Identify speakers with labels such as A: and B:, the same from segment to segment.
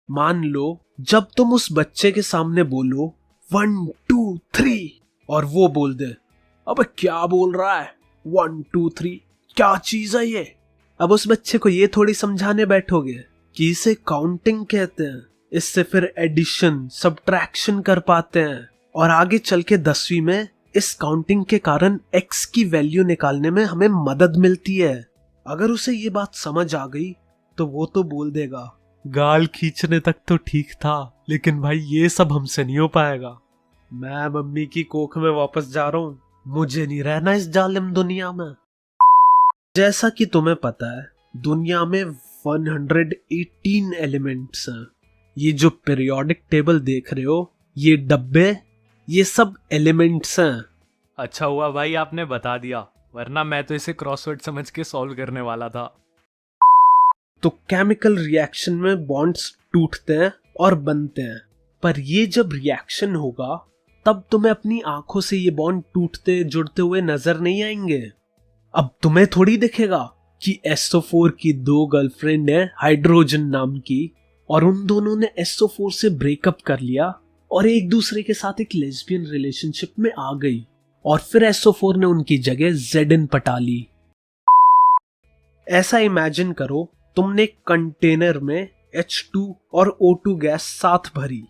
A: मान लो जब तुम उस बच्चे के सामने बोलो 1 2 3 और वो बोल दे अबे क्या बोल रहा है 1 2 3 क्या चीज है ये। अब उस बच्चे को ये थोड़ी समझाने बैठोगे कि इसे काउंटिंग कहते हैं, इससे फिर एडिशन सब्ट्रैक्शन कर पाते हैं और आगे चल के 10वीं में इस काउंटिंग के कारण x की वैल्यू निकालने में हमें मदद मिलती है। अगर उसे ये बात समझ आ गई तो वो तो बोल देगा गाल खींचने तक तो ठीक था, लेकिन भाई ये सब हमसे नहीं हो पाएगा। मैं मम्मी की कोख में वापस जा रहा हूँ, मुझे नहीं रहना इस जालिम दुनिया में। जैसा कि तुम्हें पता है दुनिया में 118 एलिमेंट्स हैं। ये जो पीरियोडिक टेबल देख रहे हो, ये डब्बे, ये सब एलिमेंट्स हैं।
B: अच्छा हुआ भाई आपने बता दिया, वरना मैं तो इसे क्रॉसवर्ड समझ के सॉल्व करने वाला था।
A: तो केमिकल रिएक्शन में बॉन्ड्स टूटते हैं और बनते हैं, पर ये जब रिएक्शन होगा तब तुम्हें अपनी आंखों से ये बॉन्ड टूटते जुड़ते हुए नजर नहीं आएंगे। अब तुम्हें थोड़ी दिखेगा कि SO4 की 2 गर्लफ्रेंड है हाइड्रोजन नाम की, और उन दोनों ने SO4 से ब्रेकअप कर लिया और एक दूसरे के साथ एक लेस्बियन रिलेशनशिप में आ गई, और फिर SO4 ने उनकी जगह ZN पटा ली। ऐसा इमेजिन करो तुमने एक कंटेनर में H2 और O2 गैस साथ भरी।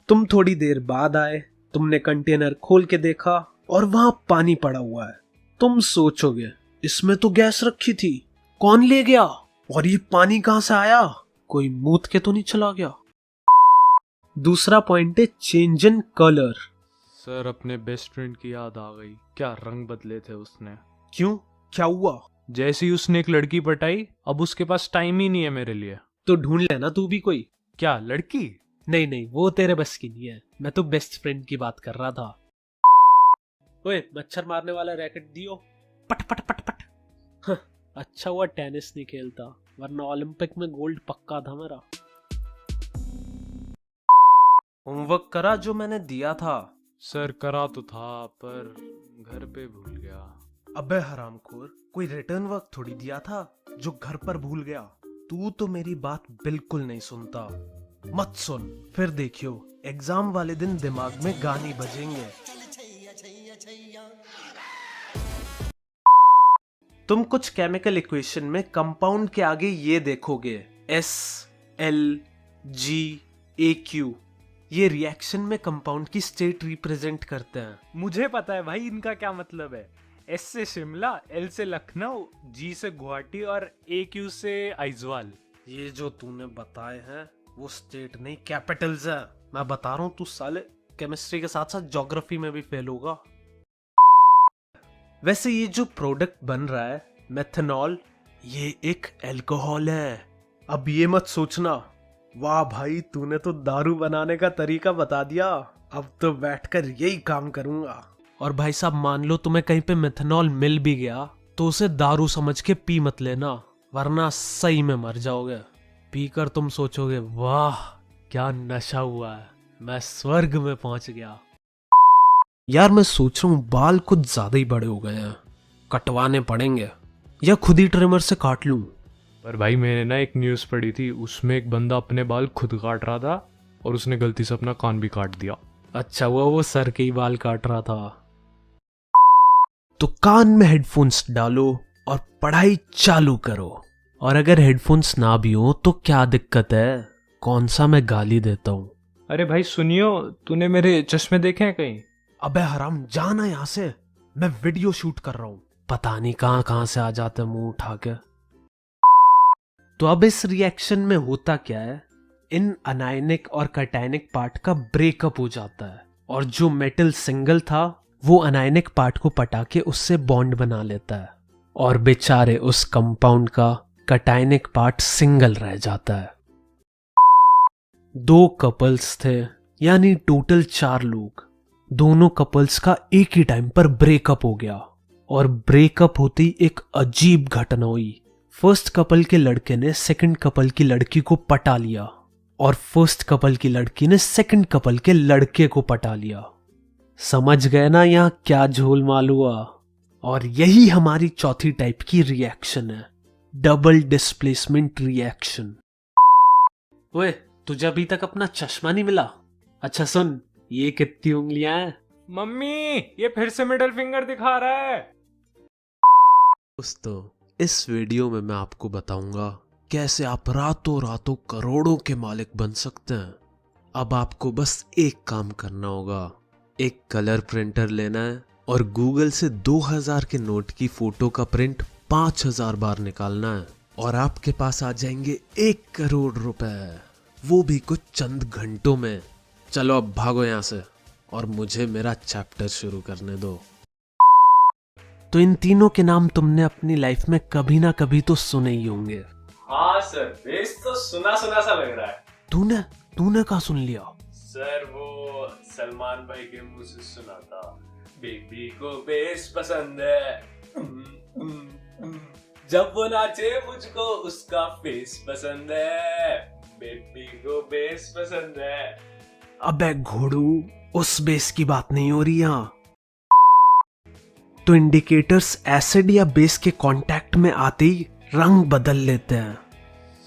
A: तुम थोड़ी देर बाद आए, तुमने कंटेनर खोल के देखा और वहां पानी पड़ा हुआ है। तुम सोचोगे इसमें तो गैस रखी थी, कौन ले गया और ये पानी कहां से आया, कोई मूत के तो नहीं चला गया। दूसरा पॉइंट है चेंज इन कलर।
B: सर अपने बेस्ट फ्रेंड की याद आ गई, क्या रंग बदले थे उसने।
A: क्यों, क्या हुआ?
B: जैसे ही उसने एक लड़की पटाई, अब उसके पास टाइम ही नहीं है मेरे लिए।
A: तो ढूंढ लेना तू भी कोई।
B: क्या लड़की?
A: नहीं नहीं, वो तेरे बस की नहीं है, मैं तो बेस्ट फ्रेंड की बात कर रहा था। ओए मच्छर मारने वाला रैकेट दियो, पट पट पट पट। अच्छा हुआ टेनिस नहीं खेलता, वरना ओलंपिक में गोल्ड पक्का था मेरा। होमवर्क करा जो मैंने दिया था?
B: सर करा तो था, पर घर पे भूल गया।
A: अबे हरामखोर, कोई रिटर्न वर्क थोड़ी दिया था जो घर पर भूल गया। तू तो मेरी बात बिल्कुल नहीं सुनता। मत सुन, फिर देखियो एग्जाम वाले दिन दिमाग में गाने बजेंगे। तुम कुछ केमिकल इक्वेशन में कंपाउंड के आगे ये देखोगे SLGAQ। ये रिएक्शन में कंपाउंड की स्टेट रिप्रेजेंट करते हैं।
B: मुझे पता है भाई इनका क्या मतलब है। S से शिमला, L से लखनऊ, G से गुवाहाटी और AQ से आइजवाल।
A: ये जो तूने बताए हैं वो स्टेट नहीं कैपिटल्स है। मैं बता रहा हूँ तू साले केमिस्ट्री के साथ साथ ज्योग्राफी में भी फेल होगा। वैसे ये जो प्रोडक्ट बन रहा है मेथनॉल, ये एक अल्कोहल है। अब ये मत सोचना वाह भाई तूने तो दारू बनाने का तरीका बता दिया, अब तो बैठकर यही काम करूंगा। और भाई साहब मान लो तुम्हें कहीं पे मेथनॉल मिल भी गया तो उसे दारू समझ के पी मत लेना, वरना सही में मर जाओगे। पीकर तुम सोचोगे वाह क्या नशा हुआ है, मैं स्वर्ग में पहुंच गया। यार मैं सोच रहा हूँ बाल कुछ ज्यादा ही बड़े हो गए हैं, कटवाने पड़ेंगे या खुद ही ट्रिमर से काट लूं।
B: पर भाई मैंने ना एक न्यूज़ पढ़ी थी, उसमें एक बंदा अपने बाल खुद काट रहा था और उसने गलती से अपना कान भी काट दिया।
A: अच्छा वो सर के ही बाल काट रहा था। तो कान में हेडफोन्स डालो और पढ़ाई चालू करो। और अगर हेडफोन्स ना भी हो तो क्या दिक्कत है, कौन सा मैं गाली देता हूँ।
B: अरे भाई सुनियो, तूने मेरे चश्मे देखे हैं कहीं?
A: अबे हराम जाना यहाँ से, मैं वीडियो शूट कर रहा हूँ। पता नहीं कहाँ कहाँ से आ जाते मुंह उठा के। तो अब इस रिएक्शन में होता क्या है, इन अनायनिक और कैटायनिक पार्ट का ब्रेकअप हो जाता है और जो मेटल सिंगल था वो अनायनिक पार्ट को पटा के उससे बॉन्ड बना लेता है और बेचारे उस कंपाउंड का कैटायनिक पार्ट सिंगल रह जाता है। 2 कपल्स थे, यानी टोटल 4 लोग। दोनों कपल्स का एक ही टाइम पर ब्रेकअप हो गया और ब्रेकअप होते ही एक अजीब घटना हुई। फर्स्ट कपल के लड़के ने सेकंड कपल की लड़की को पटा लिया और फर्स्ट कपल की लड़की ने सेकंड कपल के लड़के को पटा लिया। समझ गए ना यहाँ क्या झोलमाल हुआ। और यही हमारी चौथी टाइप की रिएक्शन है, डबल डिस्प्लेसमेंट रिएक्शन। ओए तुझे अभी तक अपना चश्मा नहीं मिला? अच्छा सुन, ये कितनी उंगलियां हैं?
B: मम्मी ये फिर से मिडिल फिंगर दिखा रहा है।
A: दोस्तों, इस वीडियो में मैं आपको बताऊंगा कैसे आप रातों रातों करोड़ों के मालिक बन सकते हैं। अब आपको बस एक काम करना होगा, एक कलर प्रिंटर लेना है और गूगल से 2000 के नोट की फोटो का प्रिंट 5000 बार निकालना है और आपके पास आ जाएंगे 1 करोड़ रुपए, वो भी कुछ चंद घंटों में। चलो अब भागो यहाँ से और मुझे मेरा चैप्टर शुरू करने दो। तो इन तीनों के नाम तुमने अपनी लाइफ में कभी ना कभी तो सुने ही होंगे।
B: हाँ सर, बेस तो सुना सुना सा लग रहा है।
A: तूने कहाँ सुन लिया?
B: सर वो सलमान भाई के मुंह से सुना था। बेबी को बेस पसंद है, जब वो नाचे मुझको उसका फेस पसंद है। बेबी को बेस पसंद है।
A: अबे घोड़ू, उस बेस की बात नहीं हो रही यहाँ। तो इंडिकेटर्स एसिड या बेस के कांटेक्ट में आते ही रंग बदल लेते हैं।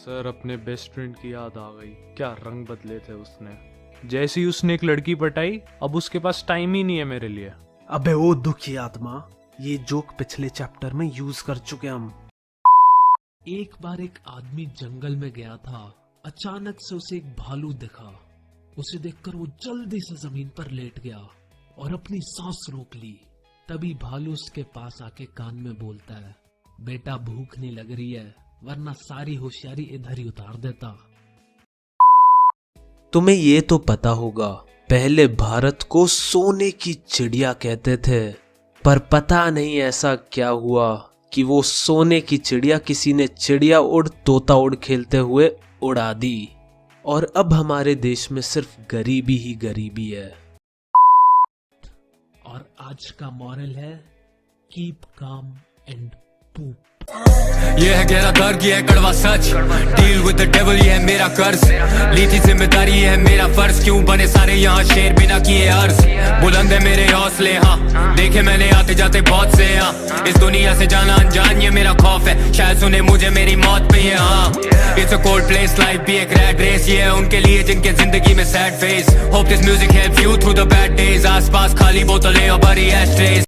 B: सर अपने बेस्ट फ्रेंड की याद आ गई, क्या रंग बदले थे उसने। जैसे ही उसने एक लड़की पटाई, अब उसके पास टाइम ही नहीं है मेरे लिए।
A: अबे ओ दुखी आत्मा, ये जोक पिछले चैप्टर में यूज कर चुके हम।
C: एक बार एक आदमी जंगल में गया था। अचानक से उसे एक भालू दिखा। उसे देखकर वो जल्दी से जमीन पर लेट गया और अपनी सांस रोक ली। तभी भालू उसके पास आके कान में बोलता है, बेटा भूख नहीं लग रही है, वरना सारी होशियारी इधर ही उतार देता।
A: तुम्हें ये तो पता होगा, पहले भारत को सोने की चिड़िया कहते थे, पर पता नहीं ऐसा क्या हुआ कि वो सोने की चिड़िया किसी ने चिड़िया उड़ तोता उड़ खेलते हुए उड़ा दी और अब हमारे देश में सिर्फ गरीबी ही गरीबी है।
C: और आज का मॉरल है, कीप काम एंड पूप।
D: ये है गहरा दर्द, ये है कड़वा सच। डील विद द डेविल, ये है मेरा कर्ज। ली थी जिम्मेदारी, ये है मेरा फर्ज। क्यों बने सारे यहाँ शेर बिना किए अर्ज। बुलंद है मेरे हौसले, हाँ देखे मैंने आते जाते बहुत से। हाँ इस दुनिया से जाना अनजान ये मेरा खौफ है, शायद सुने मुझे मेरी मौत पे ये। हाँ it's a cold place, life भी एक रैट रेस। ये है उनके लिए जिनके जिंदगी में sad face. Hope this music help you through the bad days. आसपास खाली बोतलें और बड़ी एस्ट्रेस।